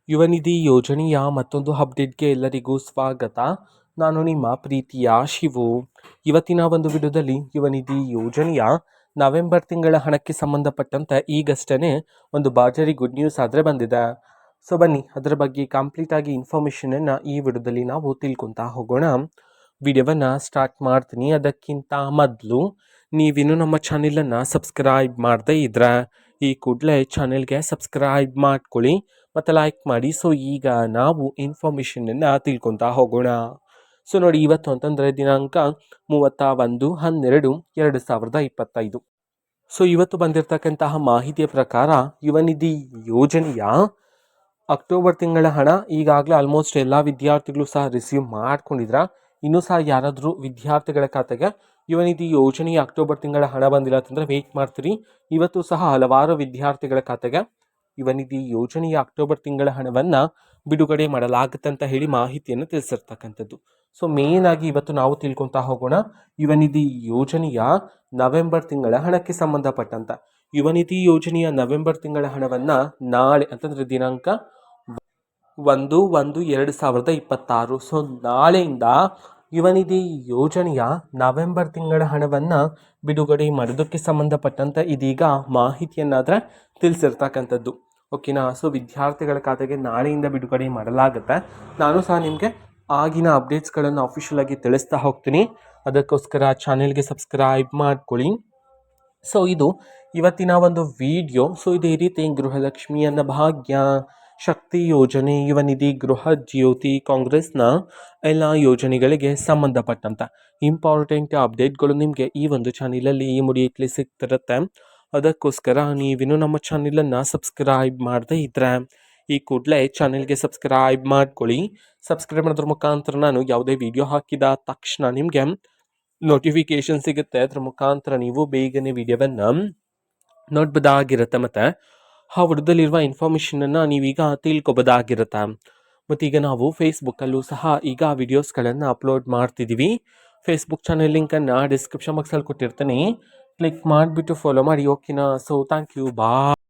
ಯುವ ನಿಧಿ ಯೋಜನೆಯ ಮತ್ತೊಂದು ಅಪ್ಡೇಟ್ಗೆ ಎಲ್ಲರಿಗೂ ಸ್ವಾಗತ. ನಾನು ನಿಮ್ಮ ಪ್ರೀತಿಯ ಶಿವು. ಇವತ್ತಿನ ಒಂದು ವಿಡಿಯೋದಲ್ಲಿ ಯುವ ನಿಧಿ ಯೋಜನೆಯ ನವೆಂಬರ್ ತಿಂಗಳ ಹಣಕ್ಕೆ ಸಂಬಂಧಪಟ್ಟಂತೆ ಈಗಷ್ಟೇ ಒಂದು ಬಾಜರಿ ಗುಡ್ ನ್ಯೂಸ್ ಆದರೆ ಬಂದಿದೆ. ಸೊ ಬನ್ನಿ ಅದರ ಬಗ್ಗೆ ಕಂಪ್ಲೀಟ್ ಆಗಿ ಇನ್ಫಾರ್ಮೇಷನನ್ನು ಈ ವಿಡಿಯೋದಲ್ಲಿ ನಾವು ತಿಳ್ಕೊತಾ ಹೋಗೋಣ. ವಿಡಿಯೋವನ್ನು ಸ್ಟಾರ್ಟ್ ಮಾಡ್ತೀನಿ. ಅದಕ್ಕಿಂತ ಮೊದಲು ನೀವಿನ್ನೂ ನಮ್ಮ ಚಾನೆಲನ್ನು ಸಬ್ಸ್ಕ್ರೈಬ್ ಮಾಡದೇ ಇದ್ರೆ ಈ ಕೂಡಲೇ ಚಾನೆಲ್ಗೆ ಸಬ್ಸ್ಕ್ರೈಬ್ ಮಾಡ್ಕೊಳ್ಳಿ ಮತ್ತು ಲೈಕ್ ಮಾಡಿ. ಸೊ ಈಗ ನಾವು ಇನ್ಫಾರ್ಮೇಷನನ್ನು ತಿಳ್ಕೊತಾ ಹೋಗೋಣ. ಸೊ ನೋಡಿ, ಇವತ್ತು ಅಂತಂದರೆ ದಿನಾಂಕ 31/12/2025. ಸೊ ಇವತ್ತು ಬಂದಿರತಕ್ಕಂತಹ ಮಾಹಿತಿಯ ಪ್ರಕಾರ ಯುವ ನಿಧಿ ಯೋಜನೆಯ ಅಕ್ಟೋಬರ್ ತಿಂಗಳ ಹಣ ಈಗಾಗಲೇ ಆಲ್ಮೋಸ್ಟ್ ಎಲ್ಲ ವಿದ್ಯಾರ್ಥಿಗಳು ಸಹ ರಿಸೀವ್ ಮಾಡ್ಕೊಂಡಿದ್ರ. ಇನ್ನೂ ಸಹ ಯಾರಾದರೂ ವಿದ್ಯಾರ್ಥಿಗಳ ಖಾತೆಗೆ ಯುವ ನಿಧಿ ಯೋಜನೆಯ ಅಕ್ಟೋಬರ್ ತಿಂಗಳ ಹಣ ಬಂದಿಲ್ಲ ಅಂತಂದರೆ ವೆಯ್ಟ್ ಮಾಡ್ತೀರಿ. ಇವತ್ತು ಸಹ ಹಲವಾರು ವಿದ್ಯಾರ್ಥಿಗಳ ಖಾತೆಗೆ ಯುವ ನಿಧಿ ಯೋಜನೆಯ ಅಕ್ಟೋಬರ್ ತಿಂಗಳ ಹಣವನ್ನು ಬಿಡುಗಡೆ ಮಾಡಲಾಗುತ್ತೆ ಅಂತ ಹೇಳಿ ಮಾಹಿತಿಯನ್ನು ತಿಳಿಸಿರ್ತಕ್ಕಂಥದ್ದು. ಸೊ ಮೇನ್ ಆಗಿ ಇವತ್ತು ನಾವು ತಿಳ್ಕೊತಾ ಹೋಗೋಣ ಯುವ ನಿಧಿ ಯೋಜನೆಯ ನವೆಂಬರ್ ತಿಂಗಳ ಹಣಕ್ಕೆ ಸಂಬಂಧಪಟ್ಟಂತ. ಯುವ ನಿಧಿ ಯೋಜನೆಯ ನವೆಂಬರ್ ತಿಂಗಳ ಹಣವನ್ನು ನಾಳೆ ಅಂತಂದರೆ ದಿನಾಂಕ 1/1/2026, ಸೊ ನಾಳೆಯಿಂದ ಯುವ ನಿಧಿ ಯೋಜನೆಯ ನವೆಂಬರ್ ತಿಂಗಳ ಹಣವನ್ನು ಬಿಡುಗಡೆ ಮಾಡೋದಕ್ಕೆ ಸಂಬಂಧಪಟ್ಟಂತೆ ಇದೀಗ ಮಾಹಿತಿಯನ್ನಾದರೆ ತಿಳಿಸಿರ್ತಕ್ಕಂಥದ್ದು. ಓಕೆನಾ. ಸೊ ವಿದ್ಯಾರ್ಥಿಗಳ ಖಾತೆಗೆ ನಾಳೆಯಿಂದ ಬಿಡುಗಡೆ ಮಾಡಲಾಗುತ್ತೆ. ನಾನು ಸಹ ನಿಮಗೆ ಆಗಿನ ಅಪ್ಡೇಟ್ಸ್ಗಳನ್ನು ಅಫಿಷಿಯಲ್ ಆಗಿ ತಿಳಿಸ್ತಾ ಹೋಗ್ತೀನಿ. ಅದಕ್ಕೋಸ್ಕರ ಚಾನೆಲ್ಗೆ ಸಬ್ಸ್ಕ್ರೈಬ್ ಮಾಡ್ಕೊಳ್ಳಿ. ಸೊ ಇದು ಇವತ್ತಿನ ಒಂದು ವಿಡಿಯೋ. ಸೊ ಇದೇ ರೀತಿ ಗೃಹಲಕ್ಷ್ಮಿ ಅನ್ನ ಭಾಗ್ಯ, ಶಕ್ತಿ ಯೋಜನೆ, ಯುವ ನಿಧಿ, ಗೃಹ ಜ್ಯೋತಿ, ಕಾಂಗ್ರೆಸ್ನ ಎಲ್ಲ ಯೋಜನೆಗಳಿಗೆ ಸಂಬಂಧಪಟ್ಟಂತ ಇಂಪಾರ್ಟೆಂಟ್ ಅಪ್ಡೇಟ್ಗಳು ನಿಮಗೆ ಈ ಒಂದು ಚಾನಲಲ್ಲಿ ಇಮಿಡಿಯೇಟ್ಲಿ ಸಿಗ್ತಿರುತ್ತೆ. ಅದಕ್ಕೋಸ್ಕರ ನೀವಿನ್ನೂ ನಮ್ಮ ಚಾನಲನ್ನು ಸಬ್ಸ್ಕ್ರೈಬ್ ಮಾಡದೇ ಇದ್ದರೆ ಈ ಕೂಡಲೇ ಚಾನೆಲ್ಗೆ ಸಬ್ಸ್ಕ್ರೈಬ್ ಮಾಡ್ಕೊಳ್ಳಿ. ಸಬ್ಸ್ಕ್ರೈಬ್ ಮಾಡೋದ್ರ ಮುಖಾಂತರ ನಾನು ಯಾವುದೇ ವಿಡಿಯೋ ಹಾಕಿದ ತಕ್ಷಣ ನಿಮಗೆ ನೋಟಿಫಿಕೇಶನ್ ಸಿಗುತ್ತೆ. ಅದರ ಮುಖಾಂತರ ನೀವು ಬೇಗನೆ ವಿಡಿಯೋವನ್ನು ನೋಡ್ಬೋದಾಗಿರುತ್ತೆ ಮತ್ತು ಆ ವಿಡಿಯೋದಲ್ಲಿರುವ ಇನ್ಫಾರ್ಮೇಷನನ್ನು ನೀವೀಗ ತಿಳ್ಕೊಬೋದಾಗಿರುತ್ತೆ. ಮತ್ತೀಗ ನಾವು ಫೇಸ್ಬುಕ್ಕಲ್ಲೂ ಸಹ ಈಗ ವಿಡಿಯೋಸ್ಗಳನ್ನು ಅಪ್ಲೋಡ್ ಮಾಡ್ತಿದ್ದೀವಿ. ಫೇಸ್ಬುಕ್ ಚಾನೆಲ್ ಲಿಂಕನ್ನು ಡಿಸ್ಕ್ರಿಪ್ಷನ್ ಬಾಕ್ಸಲ್ಲಿ ಕೊಟ್ಟಿರ್ತೀನಿ. ಕ್ಲಿಕ್ ಮಾಡಿಬಿಟ್ಟು ಫಾಲೋ ಮಾಡಿ. ಓಕೆನಾ. So thank you, bye.